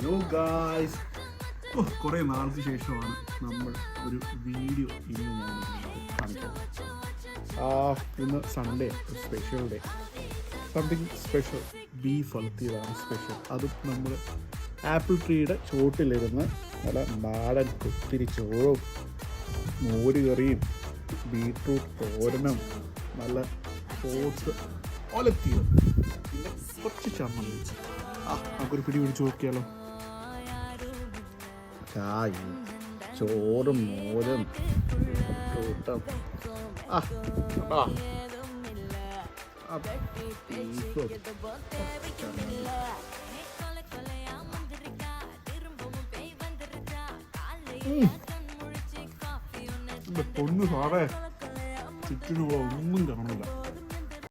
Hello guys, കുറേ നാൾക്ക് ശേഷമാണ് നമ്മൾ ഒരു വീഡിയോ ഇന്ന് ഞാൻ കാണിച്ചത്. ഇന്ന് Sunday, special day, something special. Beef വളർത്തിയതാണ് സ്പെഷ്യൽ. അതും നമ്മൾ ആപ്പിൾ ട്രീയുടെ ചോട്ടിലിരുന്ന് നല്ല നാടൻ കുത്തിരി ചോറും മോര് കറിയും ബീട്രൂട്ട് തോരനും നല്ല പോത്ത് ഒലത്തിയത്, പിന്നെ കുറച്ച് ചമ്മന്തി. നമുക്കൊരു പിടി പിടിച്ച് നോക്കിയാലോ. ചായയും ചോറും മോരും ബീട്രൂട്ടും ബീഫും പൊന്നു സാറേ, ചുറ്റിനുള്ള ഒന്നും കാണില്ല.